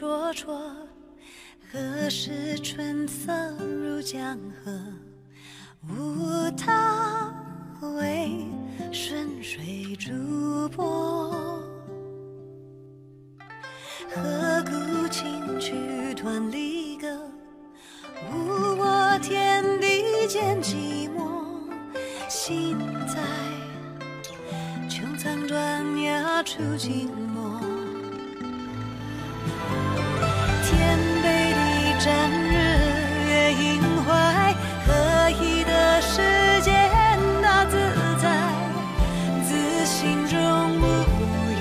灼灼，何时春色入江河？无他，为顺水逐波。何故轻曲断离歌？无我天地间寂寞。心在穹苍断崖处静默。天北地战日月阴怀，何以得世间大自在？自心中无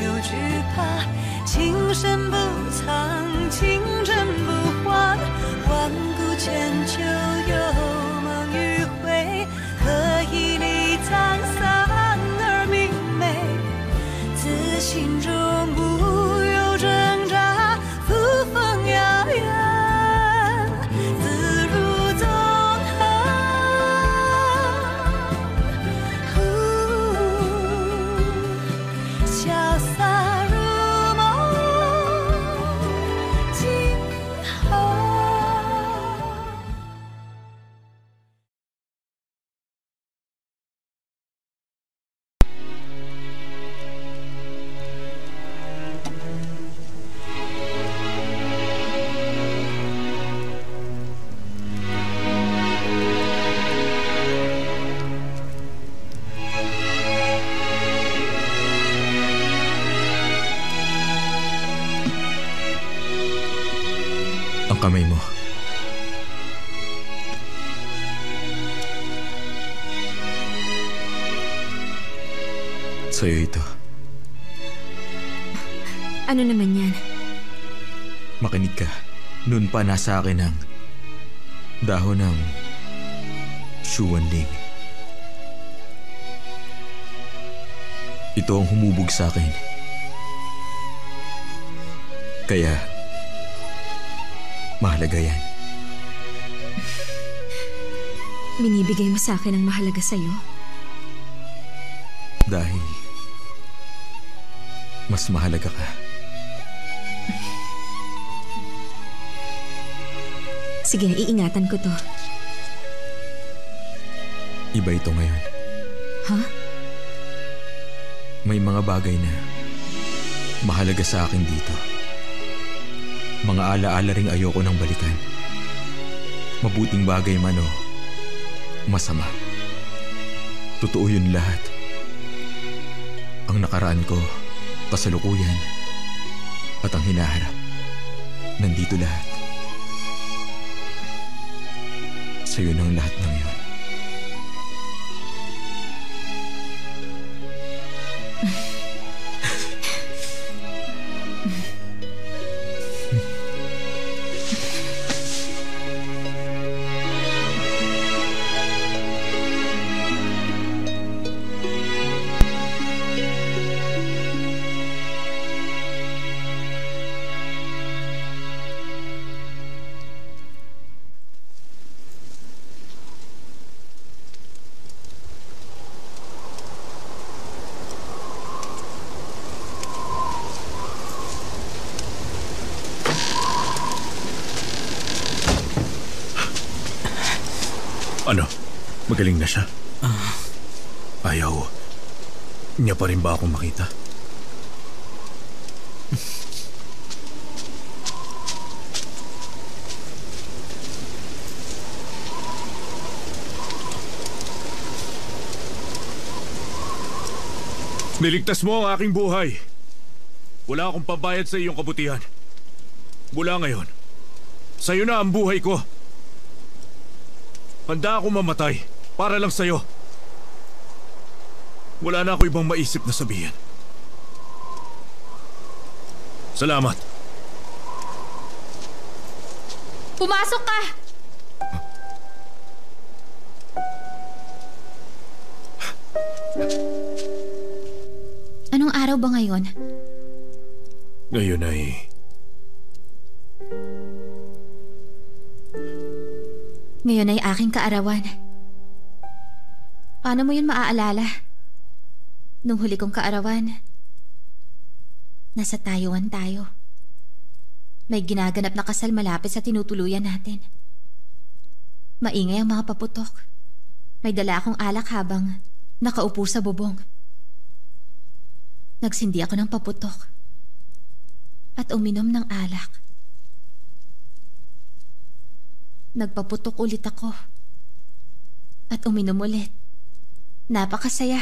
有惧怕，情深不藏，情真不换。万古千秋有梦与悔，何以离沧桑而明媚？自心中不有挣扎，扶风遥远，自如纵横。潇洒如梦，今后。Ang kamay mo. Sa'yo ito. Ano naman yan? Makinig ka. Noon pa nasa akin ang dahon ng Shuanling. Ito ang humubog sa akin. Kaya mahalaga yan. Binibigay mo sa akin ang mahalaga sa'yo? Dahil mas mahalaga ka. Sige, iingatan ko to. Iba ito ngayon. Ha? May mga bagay na mahalaga sa akin dito. Mga alaala ring ayoko nang balikan. Mabuting bagay man o masama. Totoo yun lahat. Ang nakaraan ko, kasalukuyan, at ang hinaharap. Nandito lahat. Sa'yo ng lahat ng yun. Ano? Magaling na siya? Ayaw niya pa rin ba akong makita? Niligtas mo ang aking buhay. Wala akong pabayad sa iyong kabutihan. Mula ngayon, sa'yo na ang buhay ko. Handa akong mamatay para lang sa'yo. Wala na ako ibang maisip na sabihin. Salamat. Pumasok ka! Anong araw ba ngayon? Ngayon ay... Ngayon ay aking kaarawan. Paano mo yun maaalala? Nung huli kong kaarawan, nasa Taiwan tayo. May ginaganap na kasal malapit sa tinutuluyan natin. Maingay ang mga paputok. May dala akong alak habang nakaupo sa bubong. Nagsindi ako ng paputok at uminom ng alak. Nagpaputok ulit ako at uminom ulit. Napakasaya.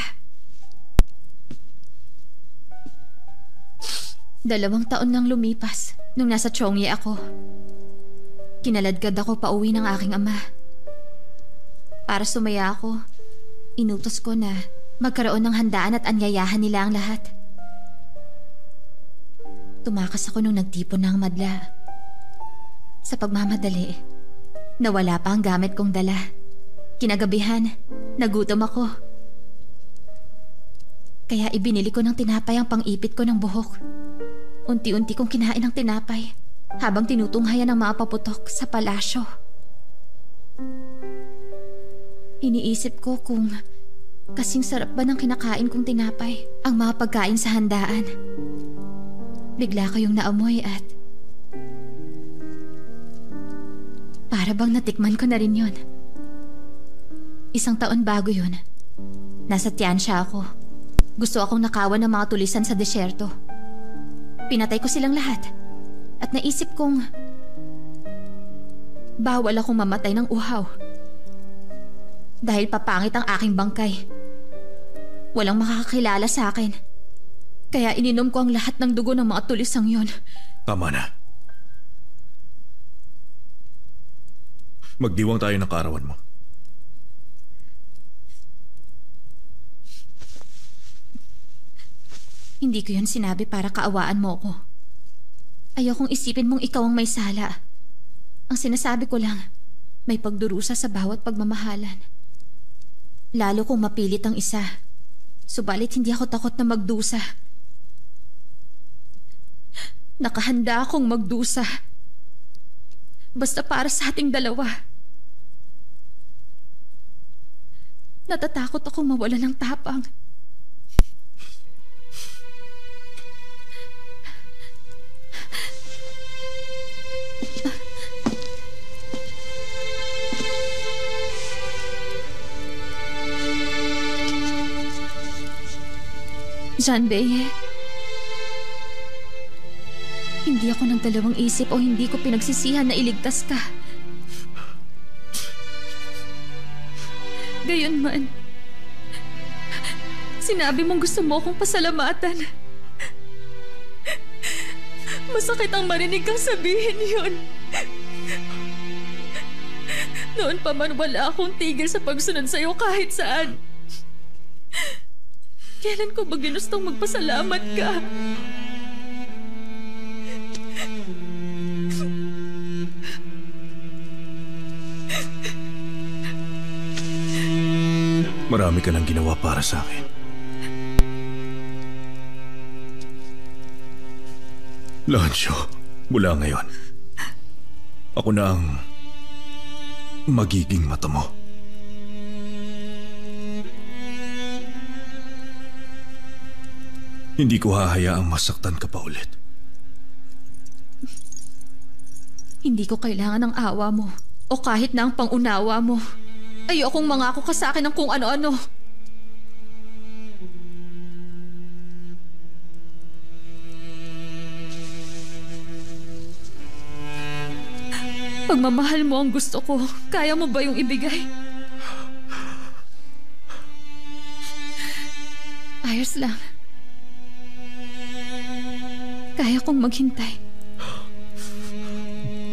2 taon nang lumipas nung nasa Chongye ako. Kinaladkad ako pauwi ng aking ama. Para sumaya ako, inutos ko na magkaroon ng handaan at anyayahan nila ang lahat. Tumakas ako nung nagtipon ng madla. Sa pagmamadali, nawala pa ang gamit kong dala. Kinagabihan, nagutom ako. Kaya ibinili ko ng tinapay ang pang-ipit ko ng buhok. Unti-unti kong kinain ang tinapay habang tinutunghayan ng mga paputok sa palasyo. Iniisip ko kung kasing sarap ba ng kinakain kong tinapay ang mga pagkain sa handaan. Bigla ko yung naamoy at para bang natikman ko na rin yun. 1 taon bago yun. Nasa Tianxia ako. Gusto akong nakawan ng mga tulisan sa desyerto. Pinatay ko silang lahat at naisip kong bawal akong mamatay ng uhaw. Dahil papangit ang aking bangkay. Walang makakakilala sa akin. Kaya ininom ko ang lahat ng dugo ng mga tulisang yon. Tama na. Magdiwang tayo ng kaarawan mo. Hindi ko yun sinabi para kaawaan mo ko. Ayokong isipin mong ikaw ang may sala. Ang sinasabi ko lang, may pagdurusa sa bawat pagmamahalan. Lalo kung mapilit ang isa. Subalit hindi ako takot na magdusa. Nakahanda akong magdusa. Basta para sa ating dalawa. Natatakot akong mawala ng tapang. Janbeye, hindi ako nagdalawang isip o hindi ko pinagsisihan na iligtas ka. Gayunman, sinabi mong gusto mo akong pasalamatan. Masakit ang marinig kang sabihin yun. Noon pa man wala akong tigil sa pagsunod sa'yo kahit saan. Kailan ko ba ginustong magpasalamat ka? Marami ka nang ginawa para sa akin. Lancio, mula ngayon, ako na ang magiging mata mo. Hindi ko hahayaang masaktan ka pa ulit. Hindi ko kailangan ng awa mo o kahit na ang pangunawa mo. Ayokong mangako ka sa akin ng kung ano-ano. Pagmamahal mo ang gusto ko. Kaya mo ba yung ibigay? Ayos lang. Kaya kong maghintay.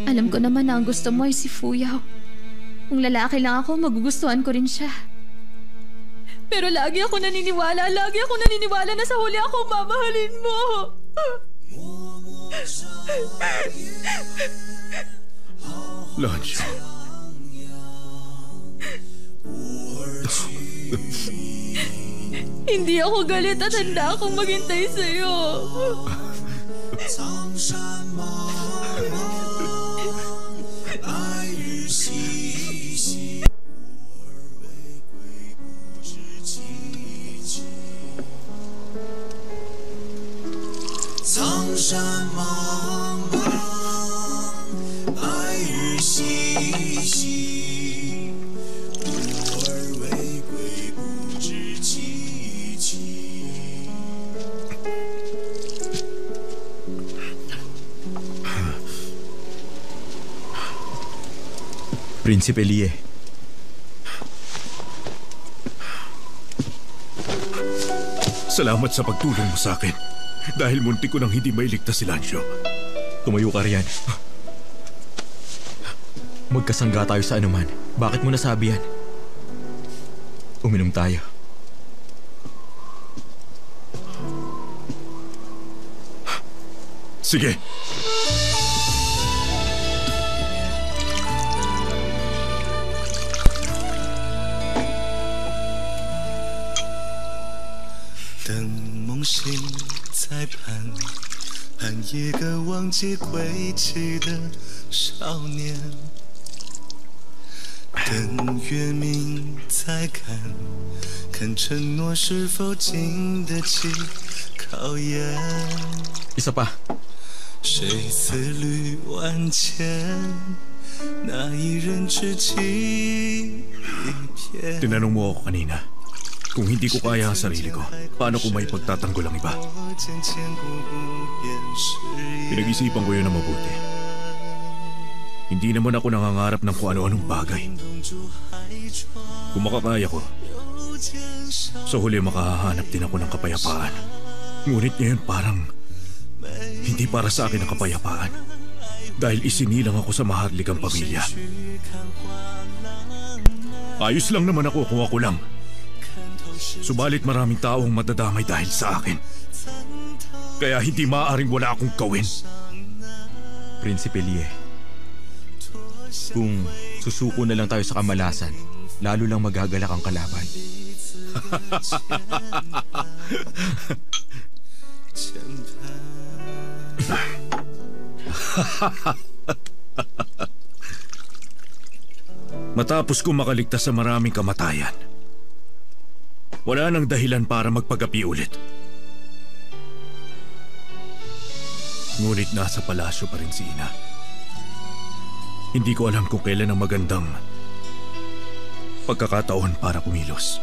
Alam ko naman na ang gusto mo ay si Fuyao. Kung lalaki lang ako, magugustuhan ko rin siya. Pero lagi ako naniniwala na sa huli ako mamahalin mo. Lancio. Hindi ako galit at handa akong maghintay sa'yo. Prinsipe Lie. Salamat sa pagtulong mo sa akin. Dahil munti ko nang hindi mailigtas si Lancio. Tumayo ka riyan. Magkasangga tayo sa anuman. Bakit mo nasabi yan? Uminom tayo. Sige.一个忘记归期的少年，等月明再看，看承诺是否经得起考验。 Isa pa. 谁思虑万千，那一人知己一片。 Tinanong mo ako kanina, kung hindi ko kaya ang sarili ko, paano ko may pagtatanggol ang iba? Pinag-isipan ko yun na mabuti. Hindi naman ako nangangarap ng kung ano-anong bagay. Kung makakaya ko, sa huli makahahanap din ako ng kapayapaan. Ngunit ngayon parang hindi para sa akin ang kapayapaan. Dahil isinilang ako sa maharlikang pamilya. Ayos lang naman ako kung ako lang. Subalit maraming tao ang madadamay dahil sa akin. Kaya hindi maaaring wala akong gawin. Prinsipe Lie, kung susuko na lang tayo sa kamalasan, lalo lang magagalak ang kalaban. Matapos ko makaligtas sa maraming kamatayan, wala nang dahilan para magpagapi ulit. Ngunit nasa palasyo pa rin si Ina. Hindi ko alam kung kailan ang magandang pagkakataon para kumilos.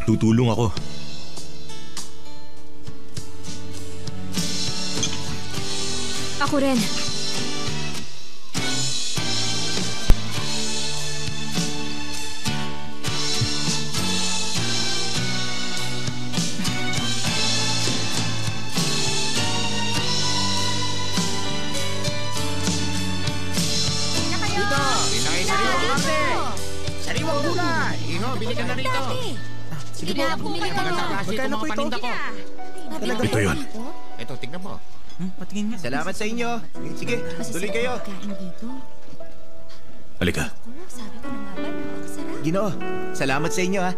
Tutulong ako. Ako rin. Sariwang gulay! Iho, bili ka na rito. Sige na, bumili ka na. Magkano po ito? Ito yun. Ito, tignan mo. Patingin nga. Salamat sa inyo. Sige, tuloy kayo. Halika. Sabi ko na nga ba, napakasarap. Ginoo, salamat sa inyo ha.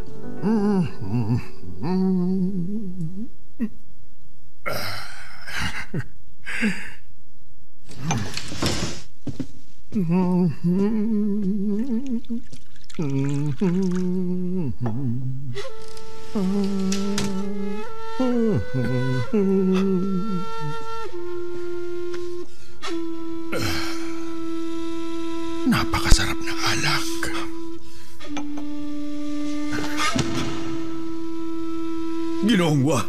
Napakasarap ng alak. Ginoong Wa.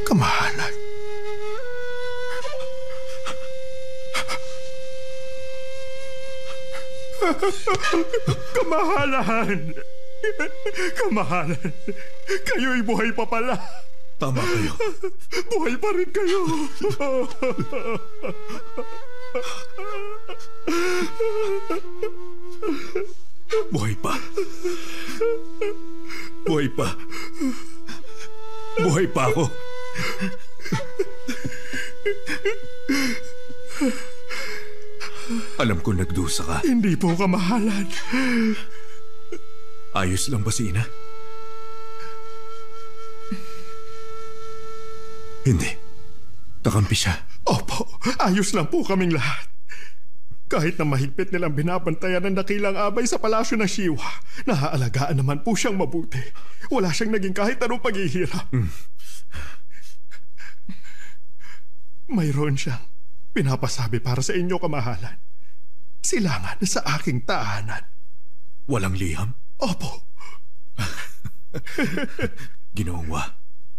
Kamahalan. Kamahalan. Kamahalan. Kayo'y buhay pa pala. Tama kayo. Buhay pa rin kayo. Buhay pa. Buhay pa. Buhay pa ako. Alam ko nagdusa ka. Hindi po, kamahalan. Ayos lang ba si Ina? Hindi. Kakampi siya. Opo, ayos lang po kaming lahat. Kahit na mahigpit nilang binabantayan ng dakilang abay sa palasyo ng Shiwa, naaalagaan naman po siyang mabuti. Wala siyang naging kahit anong paghihirap. Mayroon siyang pinapasabi para sa inyo, kamahalan. Silangan sa aking tahanan. Walang liham? Opo. Ginoong Wa,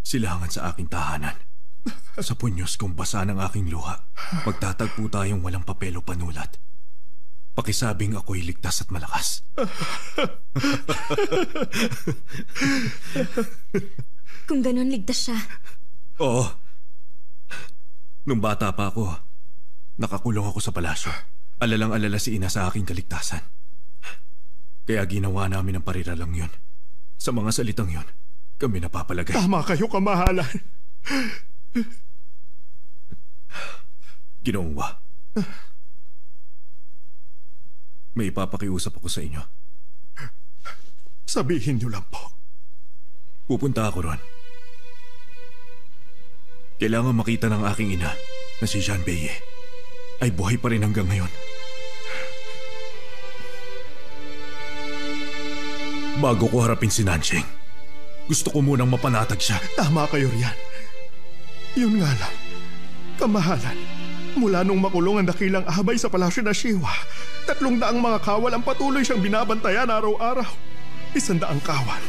silangan sa aking tahanan. Sa punyos kong basa ng aking luha, magtatagpo tayong walang papel o panulat. Pakisabing ako'y ligtas at malakas. Kung ganun, ligtas siya. Oo. Nung bata pa ako, nakakulong ako sa palasyo. Alalang-alala si ina sa aking kaligtasan. Kaya ginawa namin ang pariralang yun. Sa mga salitang yun, kami napapalagay. Tama kayo, kamahalan. Ginoong Wa, may ipapakiusap ako sa inyo. Sabihin niyo lang po. Pupunta ako ron. Kailangan makita ng aking ina na si Jean Beye ay buhay pa rin hanggang ngayon. Bago ko harapin si Nanching, gusto ko munang mapanatag siya. Tama kayo riyan. Yun nga lang, kamahalan, mula nung makulong ang dakilang abay sa palasyo na Shiwa, 300 mga kawal ang patuloy siyang binabantayan araw-araw. 100 kawal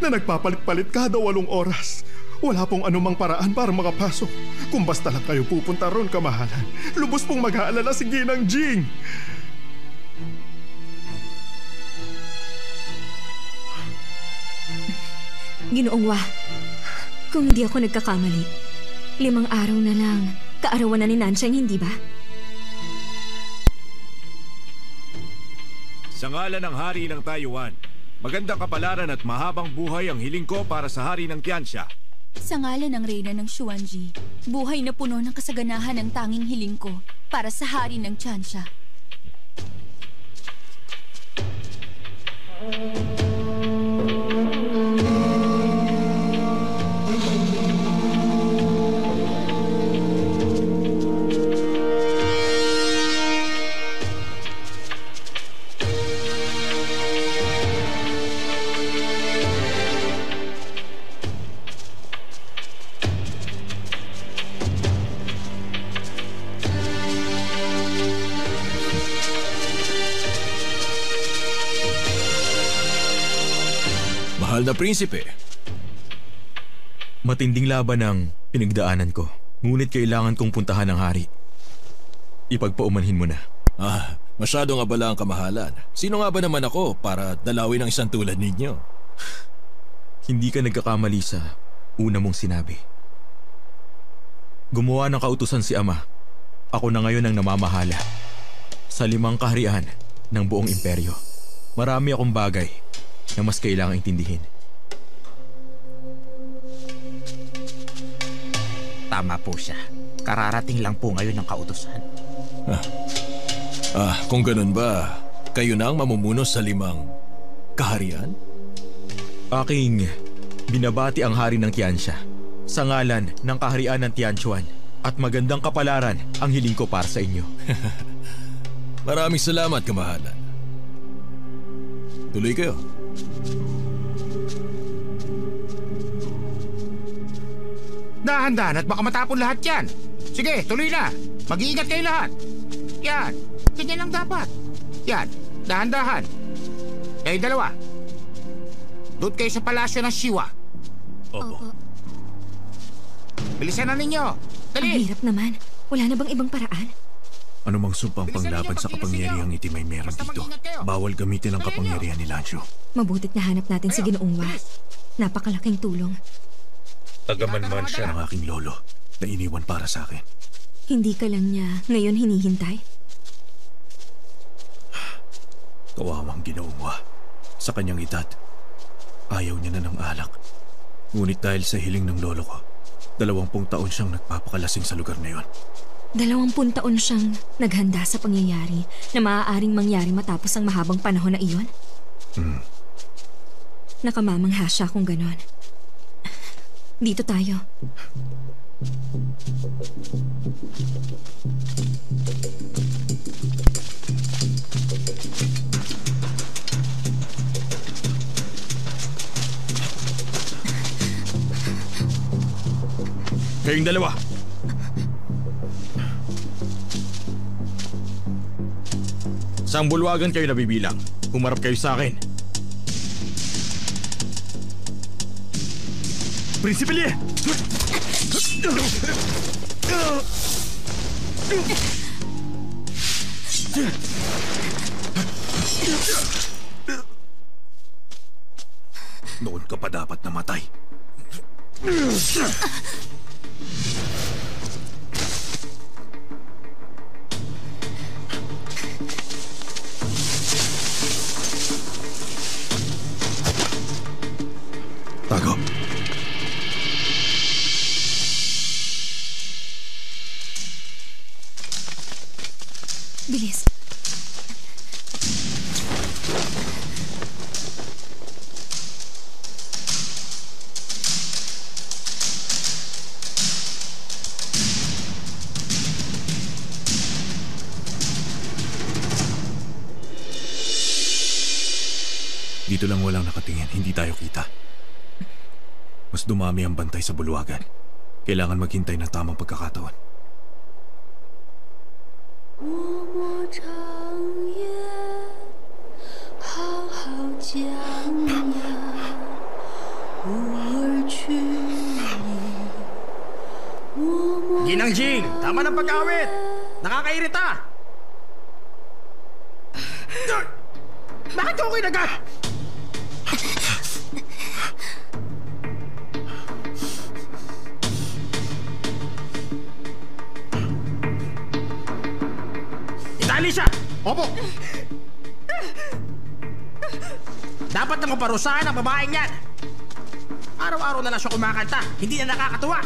na nagpapalit-palit kada 8 oras. Wala pong anumang paraan para makapasok. Kung basta lang kayo pupunta ron, kamahalan, lubos pong mag-aalala si Ginang Jing. Ginoong Wa, kung hindi ako nagkakamali, 5 araw na lang, kaarawan na ni Nanchang, hindi ba? Sa ngalan ng Hari ng Taiwan, magandang kapalaran at mahabang buhay ang hiling ko para sa Hari ng Tianxia. Sa ngalan ng Reyna ng Xuanji, buhay na puno ng kasaganahan ang tanging hiling ko para sa Hari ng Tianxia. Mahal na prinsipe. Matinding laban ang pinagdaanan ko. Ngunit kailangan kong puntahan ang hari. Ipagpaumanhin mo na. Masyadong abala ang kamahalan. Sino nga ba naman ako para dalawin ang isang tulad ninyo? Hindi ka nagkakamali sa una mong sinabi. Gumawa ng kautusan si Ama. Ako na ngayon ang namamahala sa 5 kaharian ng buong imperyo. Marami akong bagay na mas kailangang intindihin. Tama po siya. Kararating lang po ngayon ng kautusan. Kung ganun ba, kayo na ang mamumuno sa 5 kaharian? Aking binabati ang hari ng Tianxia sa ngalan ng kaharian ng Tianchuan at magandang kapalaran ang hiling ko para sa inyo. Maraming salamat, kamahalan. Tuloy kayo. Dahan-dahan at baka matapon lahat yan. Sige, tuloy na. Mag-iingat kayo lahat. Yan, ganyan lang dapat. Yan, dahan-dahan. Kayo dalawa. Doon kayo sa palasyo ng Shiwa. Opo. Bilisan na ninyo. Dali. Ang hirap naman. Wala na bang ibang paraan? Anumang sumpang panglaban sa kapangyarihang itim ay meron dito. Bawal gamitin ang kapangyarihan ni Lancho. Mabutit na hanap natin si Ginoong Wa. Napakalaking tulong. Tagaman-man siya ng aking lolo na iniwan para sa akin. Hindi ka lang niya ngayon hinihintay? Kawawang Ginoong Wa. Sa kanyang edad, ayaw niya na ng alak. Ngunit dahil sa hiling ng lolo ko, 20 taon siyang nagpapakalasing sa lugar na yon. 20 taon siyang naghanda sa pangyayari na maaaring mangyari matapos ang mahabang panahon na iyon? Nakamamangha siya kung ganon. Dito tayo. Kayong dalawa. Isang bulwagan kayo nabibilang. Humarap kayo sa akin. Prinsipe Lie! Noon ka pa dapat namatay. Tago. Bilis. Dito lang walang nakatingin, hindi tayo kita. Mas dumami ang bantay sa bulwagan. Kailangan maghintay ng tamang pagkakataon. Ginang Jing, tama ng pag-awit! Nakakairita! Bakit ako kinagat? Itali siya! Opo! Dapat na maparusahan ang babaeng yan! Araw-araw na lang siya kumakanta, hindi na nakakatuwa!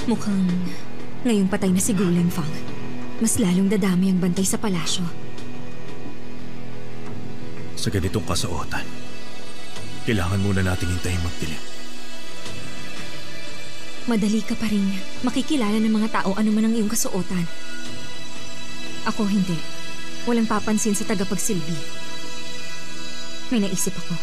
Mukhang ngayong patay na si Guleng Fang. Mas lalong dadami ang bantay sa palasyo. Sa ganitong kasuotan, kailangan muna nating hintayin magdilim. Madali ka pa rin makikilala ng mga tao ano man ang iyong kasuotan. Ako hindi. Walang papansin sa tagapagsilbi. May naisip ako.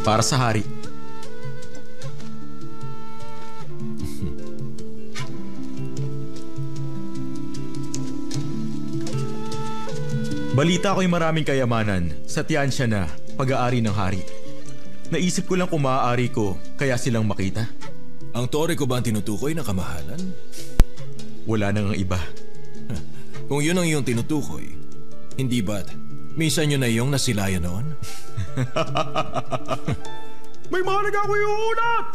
Para sa hari. Balita ko'y maraming kayamanan sa Tiansya na pag-aari ng hari. Naisip ko lang kung maaari ko kaya silang makita. Ang tore ko ba ang tinutukoy na kamahalan? Wala nang iba. Kung yun ang iyong tinutukoy, hindi ba't minsan yun na iyong nasilayan noon? May mahalaga ako yung ulat!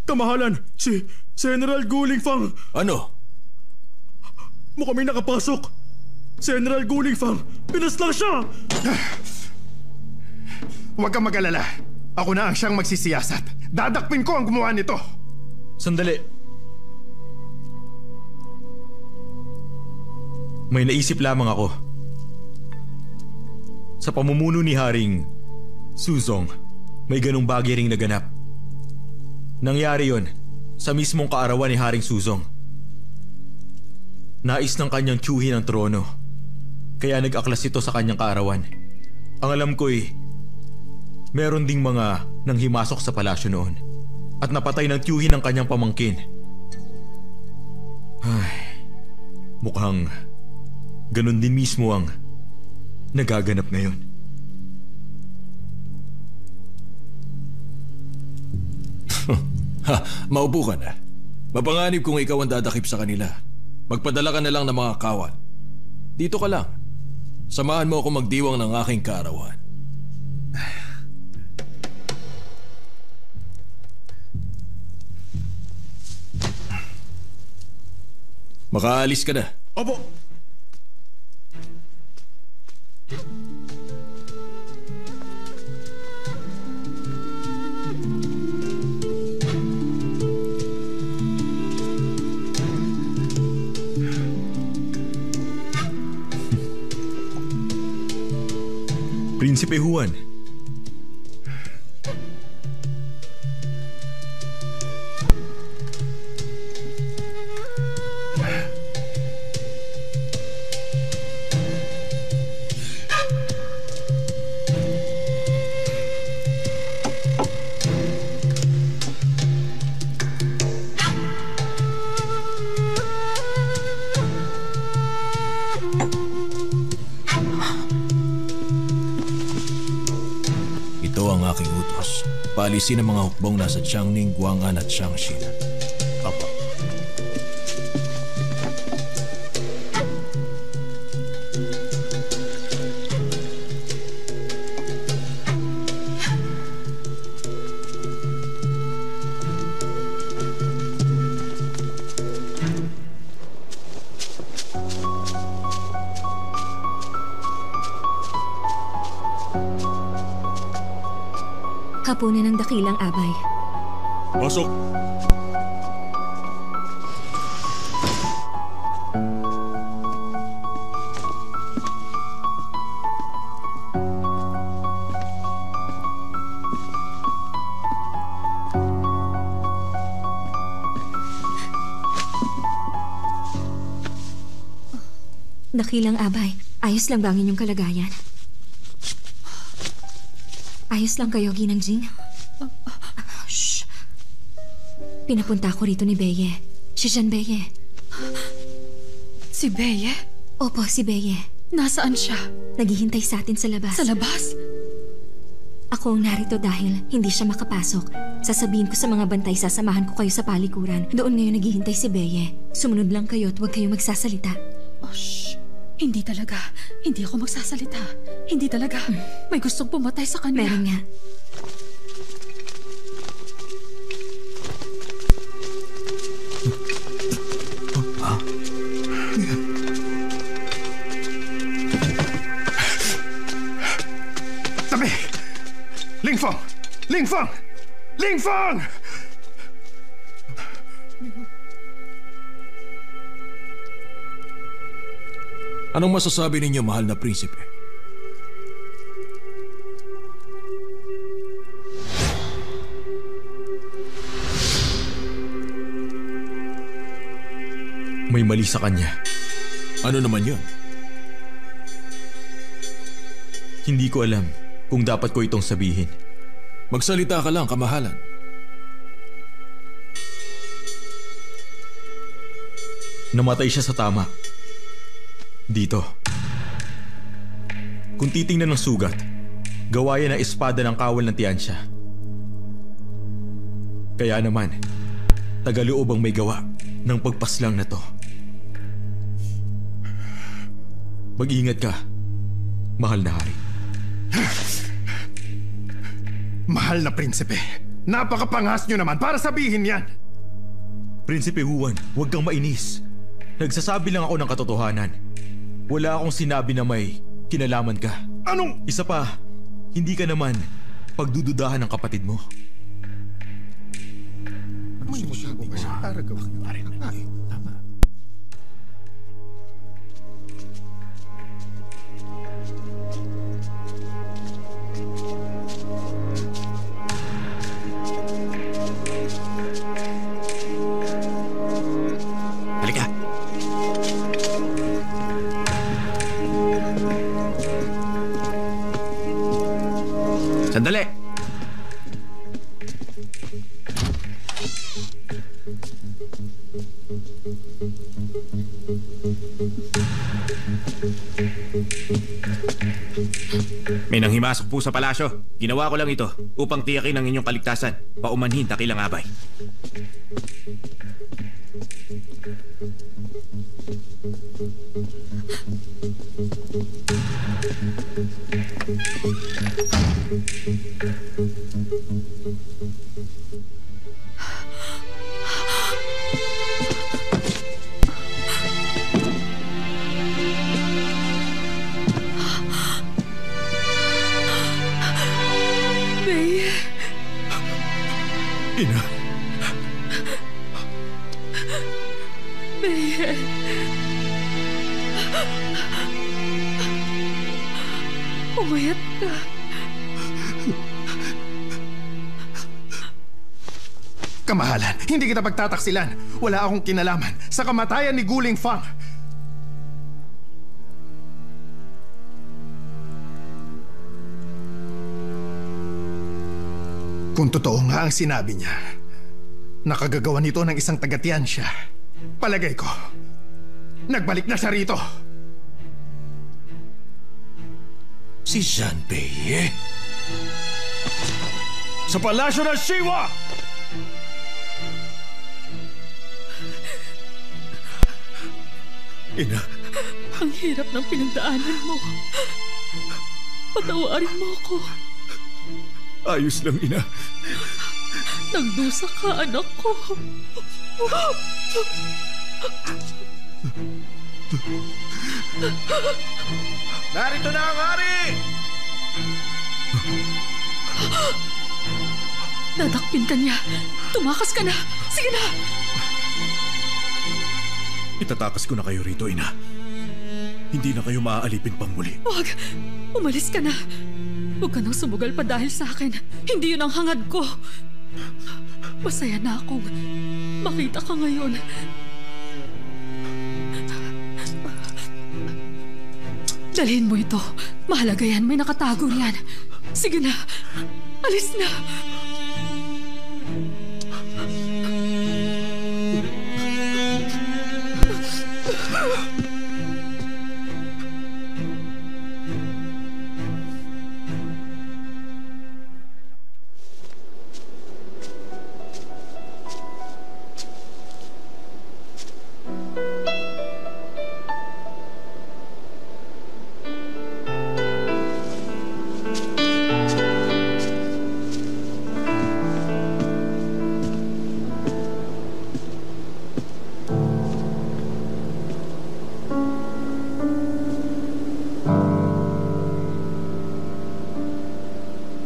Kamahalan, si General Guleng Fang. Ano? Mukhang may nakapasok. General Guleng Fang, pinaslang siya! Huwag kang mag-alala. Ako na ang siyang magsisiyasat. Dadakpin ko ang gumawa nito. Sandali. May naisip lamang ako. Sa pamumuno ni Haring Suzong, may ganong bagay ring naganap. Nangyari yon sa mismong kaarawan ni Haring Suzong. Nais ng kanyang tiyuhin ang trono, kaya nag-aklas ito sa kanyang kaarawan. Ang alam ko'y meron ding mga nanghimasok sa palasyo noon at napatay ng tiyuhin ng kanyang pamangkin. Ay, mukhang ganun din mismo ang nagaganap ngayon. Ha, maupo ka na. Mapanganib kung ikaw ang dadakip sa kanila. Magpadala ka na lang ng mga kawal. Dito ka lang. Samahan mo ako magdiwang ng aking kaarawan. Makaalis ka na. Opo. Prinsipe Juan. Paalisin ang mga hukbong nasa Jiangning, Guang'an at Jiangxin. Papa. Hapunan ng dakilang abay. Pasok! Dakilang abay, ayos lang ba ang inyong kalagayan? Ayos lang kayo, Ginang Jing? Shh. Pinapunta ko rito ni Beye. Si Jean Beye. Si Beye? Opo, si Beye. Nasaan siya? Naghihintay sa atin sa labas. Sa labas? Ako ang narito dahil hindi siya makapasok. Sasabihin ko sa mga bantay, sasamahan ko kayo sa palikuran. Doon ngayon naghihintay si Beye. Sumunod lang kayo at huwag kayong magsasalita. Oh, shh. Hindi talaga. Hindi ako magsasalita. Hindi talaga. May gustong pumatay sa kanya. Meron nga. Tabi! Lingfeng! Lingfeng! Lingfeng! Anong masasabi ninyo, mahal na prinsipe? May mali sa kanya. Ano naman yun? Hindi ko alam kung dapat ko itong sabihin. Magsalita ka lang, kamahalan. Namatay siya sa tama. Dito. Kung titingnan ng sugat, gawa yan ng espada ng kawal ng Tiansya. Kaya naman, tagaloob ang may gawa ng pagpaslang na to. Mag-ingat ka, mahal na hari. Mahal na prinsipe, napakapangas nyo naman para sabihin yan. Prinsipe Juan, huwag kang mainis. Nagsasabi lang ako ng katotohanan. Wala akong sinabi na may kinalaman ka. Anong? Isa pa, hindi ka naman pagdududahan ng kapatid mo. May motibo ba siya? Para gawin nyo rin. Tama. Halika. Sandali! May nanghimasok po sa palasyo. Ginawa ko lang ito upang tiyakin ang inyong kaligtasan. Paumanhin, dakilang abay. Beye. Ina. Beye. Umayat ka. Kamahalan, hindi kita pagtataksilan. Wala akong kinalaman sa kamatayan ni Guling Fang. Kung totoo nga ang sinabi niya, nakagagawa nito ng isang taga-Tian siya. Palagay ko, nagbalik na siya rito. Si Zhan Peiye? Sa palasyo ng Shiwa! Ina. Ang hirap ng pinagdaanan mo. Patawarin mo ako. Ayos lang, Ina. Nagdusa ka, anak ko. Narito na ang hari! Dadakpin ka niya. Tumakas ka na. Sige na. Itatakas ko na kayo rito, Ina. Hindi na kayo maaalipin pang muli. Huwag. Umalis ka na. Huwag ka nang sumugal pa dahil sa akin. Hindi yun ang hangad ko. Masaya na akong makita ka ngayon. Dalhin mo ito. Mahalaga yan. May nakatago riyan. Sige na. Alis na.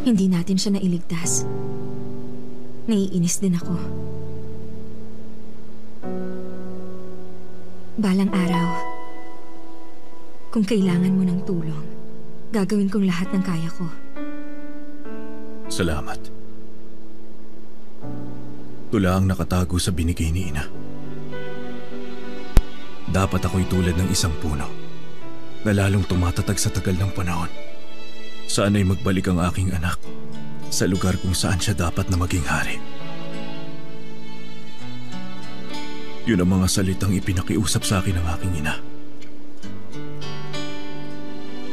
Hindi natin siya nailigtas. Naiinis din ako. Balang araw, kung kailangan mo ng tulong, gagawin kong lahat ng kaya ko. Salamat. Tula ang nakatago sa binigay ni Ina. Dapat ako'y tulad ng isang puno na lalong tumatatag sa tagal ng panahon. Sana'y magbalik ang aking anak sa lugar kung saan siya dapat na maging hari. Yun ang mga salitang ipinakiusap sa akin ng aking ina.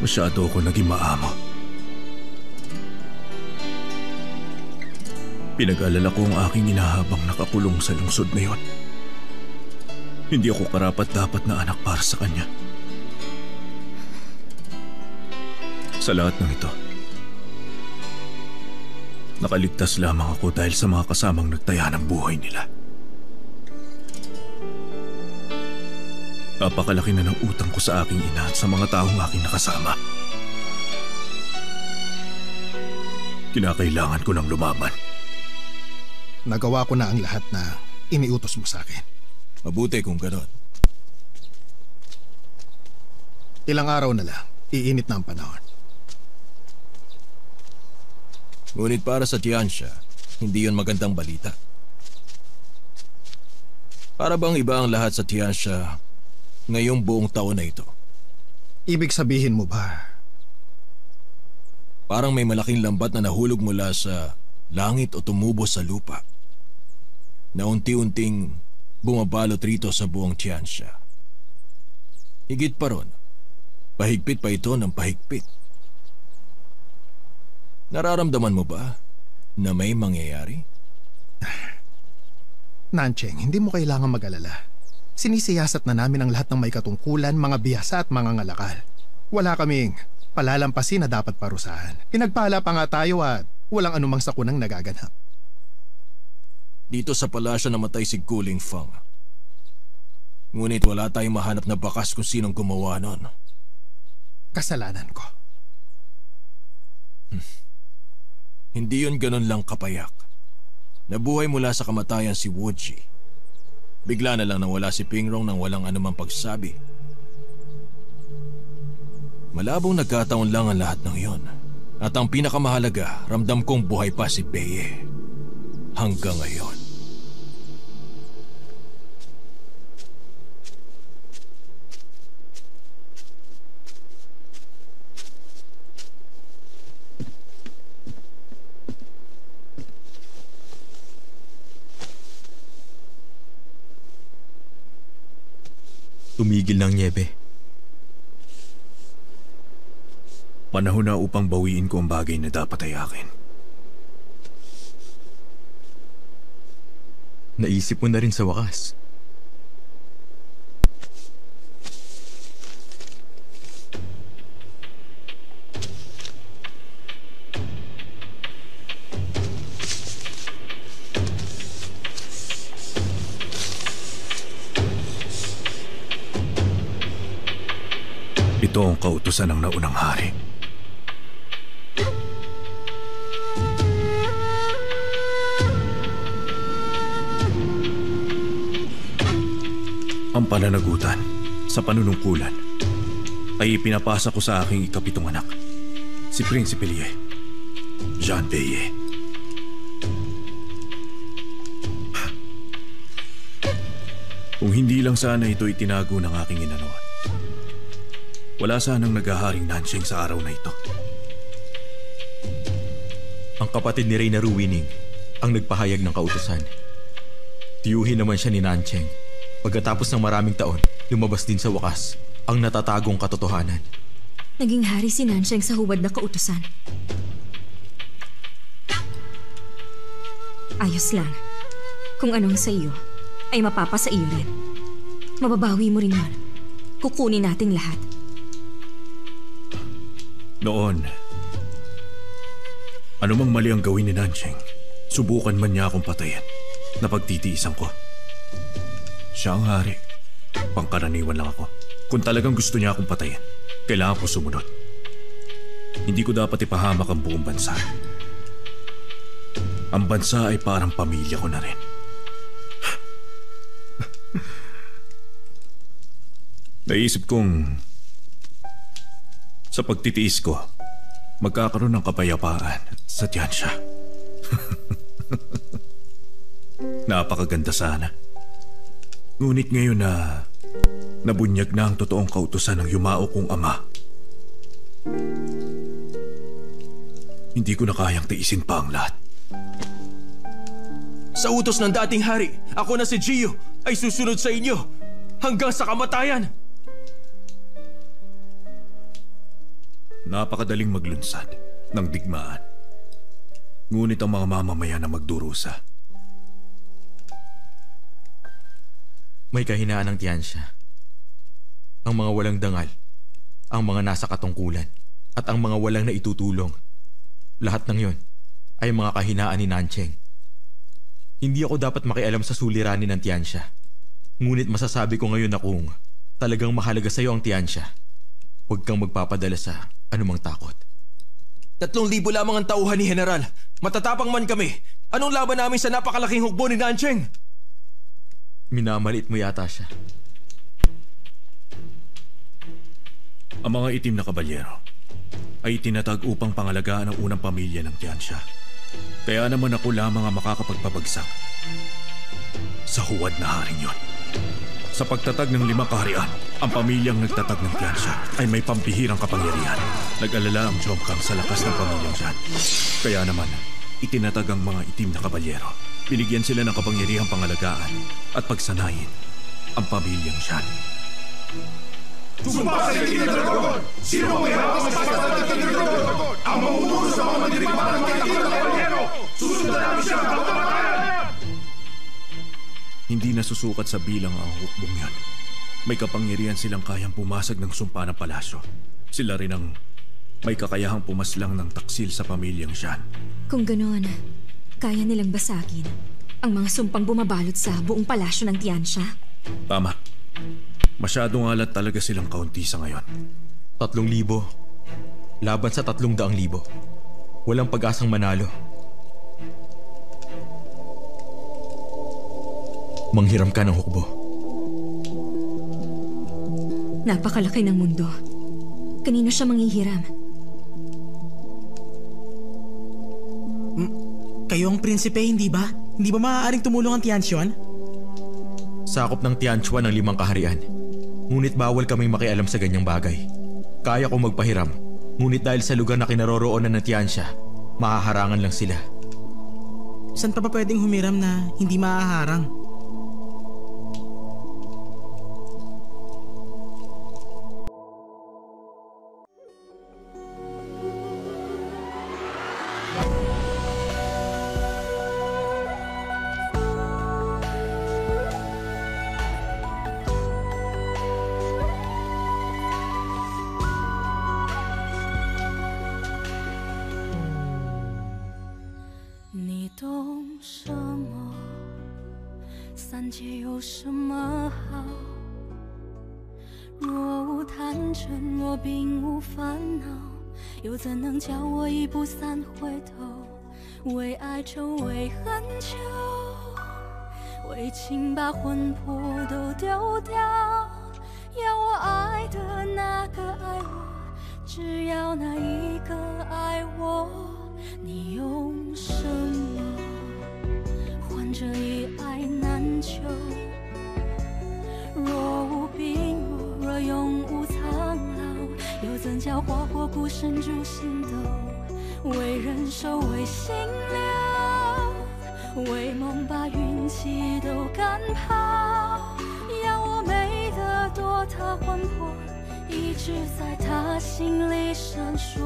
Masyado ako naging maamo. Pinag-alala ko ang aking ina habang nakakulong sa lungsod na yun. Hindi ako karapat-dapat na anak para sa kanya. Sa lahat ng ito, nakaligtas lamang ako dahil sa mga kasamang nagtaya ng buhay nila. Napakalaki na ng utang ko sa aking ina at sa mga taong aking nakasama. Kinakailangan ko ng lumaban. Nagawa ko na ang lahat na iniutos mo sa akin. Mabuti kung gano'n. Ilang araw na lang, iinit na ang panahon. Ngunit para sa Tianxia, hindi yun magandang balita. Para bang iba ang lahat sa Tianxia ngayong buong taon na ito? Ibig sabihin mo ba? Parang may malaking lambat na nahulog mula sa langit o tumubo sa lupa na unti-unting bumabalot rito sa buong Tianxia. Higit pa ron, pahigpit pa ito ng pahigpit. Nararamdaman mo ba na may mangyayari? Nancheng, hindi mo kailangan mag-alala. Sinisiyasat na namin ang lahat ng may katungkulan, mga bihasa at mga ngalakal. Wala kaming palalampasin na dapat parusahan. Pinagpala pa nga tayo at walang anumang sakunang nagaganap. Dito sa palasyo namatay si Guling Fang. Ngunit wala tayong mahanap na bakas kung sinong gumawa nun. Kasalanan ko. Hindi yun ganun lang kapayak. Nabuhay mula sa kamatayan si Wuji. Bigla na lang nawala si Pingrong nang walang anumang pagsabi. Malabong nagkataon lang ang lahat ng iyon. At ang pinakamahalaga, ramdam kong buhay pa si Peiye. Hanggang ngayon. Tumigil ng nyebe. Panahon na upang bawiin ko ang bagay na dapat ay akin. Naisip mo na rin sa wakas. Ito ang kautusan ng naunang hari. Ang pananagutan sa panunungkulan ay ipinapasa ko sa aking ikapitong anak, si Prinsipe Lie, Jean Beillet. Kung hindi lang sana ito itinago ng aking inanuan, wala sanang naghaharing Nancheng sa araw na ito. Ang kapatid ni Reyna Ruwining ang nagpahayag ng kautusan. Tiyuhin naman siya ni Nancheng. Pagkatapos ng maraming taon, lumabas din sa wakas ang natatagong katotohanan. Naging hari si Nancheng sa huwad na kautusan. Ayos lang. Kung anong sa iyo, ay mapapa sa iyo rin. Mababawi mo rin yun. Kukunin nating lahat. Noon, anumang mali ang gawin ni Nancheng, subukan man niya akong patayin. Napagtitiisan ko. Siya ang hari. Pangkaraniwan lang ako. Kung talagang gusto niya akong patayin, kailangan ko sumunod. Hindi ko dapat ipahamak ang buong bansa. Ang bansa ay parang pamilya ko na rin. Naisip kong sa pagtitiis ko, magkakaroon ng kapayapaan sa Tiansha. Napakaganda sana. Ngunit ngayon na nabunyag na ang totoong kautusan ng yumao kong ama, hindi ko na kayang tiisin pa ang lahat. Sa utos ng dating hari, ako na si Gio ay susunod sa inyo hanggang sa kamatayan. Napakadaling maglunsad ng digmaan. Ngunit ang mga mamamayan na magdurusa. May kahinaan ng Tiansha. Ang mga walang dangal, ang mga nasa katungkulan, at ang mga walang naitutulong. Lahat ng yon ay mga kahinaan ni Nancheng. Hindi ako dapat makialam sa suliranin ng Tiansha. Ngunit masasabi ko ngayon na kung talagang mahalaga sa iyo ang Tiansha, huwag kang magpapadala sa anumang takot. 3,000 lamang ang tauhan ni General. Matatapang man kami. Anong laban namin sa napakalaking hukbo ni Nancheng? Minamaliit mo yata siya. Ang mga itim na kabalyero ay tinatag upang pangalagaan ang unang pamilya ng Tiansha. Kaya naman ako lamang ang makakapagpabagsak sa huwad na haring yon. Sa pagtatag ng 5 kaharian, ang pamilyang nagtatag ng Tiansha ay may pampihirang kapangyarihan. Nag-alala ang Jomkang sa lakas ng pamilyang Shan. Kaya naman, itinatag ang mga itim na kabalyero. Binigyan sila ng kapangyarihang pangalagaan at pagsanayin ang pamilyang Shan. Sumpa sa itim na dragon! Sino ang may hawak sa pagkatag ng itim na dragon? Ang mamumuno sa mga mandirigma ng mga itim na kabalyero! Susundan namin siya hanggang kamatayan! Hindi nasusukat sa bilang ang hukbong yan. May kapangyarihan silang kayang pumasag ng sumpa ng palasyo. Sila rin ang may kakayahang pumaslang ng taksil sa pamilyang Shan. Kung ganoon, kaya nilang basagin ang mga sumpang bumabalot sa buong palasyo ng Tiansha? Tama. Masyadong alat talaga silang kaunti sa ngayon. 3,000 laban sa 300,000. Walang pag-asang manalo. Manghiram ka ng hukbo. Napakalaki ng mundo. Kanino siya manghihiram? Kayo ang prinsipe, hindi ba? Hindi ba maaaring tumulong ang Tianshuan? Sakop ng Tianchuan ng 5 kaharian. Ngunit bawal kaming makialam sa ganyang bagay. Kaya kong magpahiram. Ngunit dahil sa lugar na kinaroroonan ng Tiansha, mahaharangan lang sila. Saan pa ba pwedeng humiram na hindi mahaharang? 三界有什么好？若无贪嗔，若并无烦恼，又怎能叫我一步三回头？为爱愁，为恨求，为情把魂魄都丢掉。要我爱的那个爱我，只要那一个爱我。你用什么换这一爱难求？若无病魔，若永无苍老，又怎叫花火孤身筑心斗？为人守，为心留，为梦把运气都赶跑。要我美得多，他魂魄一直在他心里闪烁。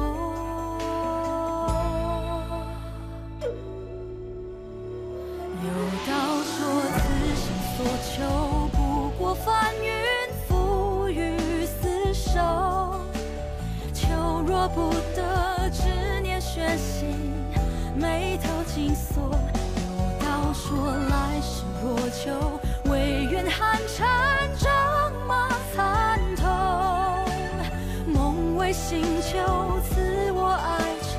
有道说此生所求，不过翻云覆雨厮守。求若不得，执念悬心，眉头紧锁。有道说来世若求，唯愿寒蝉仗马参透。梦为星球，赐我爱愁，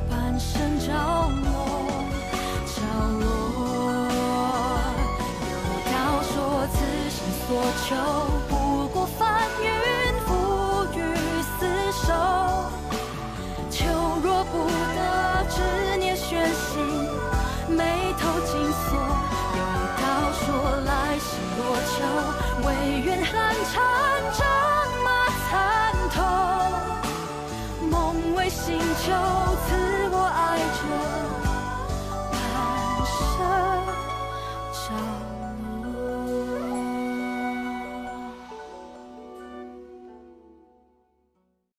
半生着落。此生所求，不过翻云覆雨厮守。求若不得，执念悬心，眉头紧锁。有道说来世若求，唯愿寒蝉仗马参透。梦为星球，赐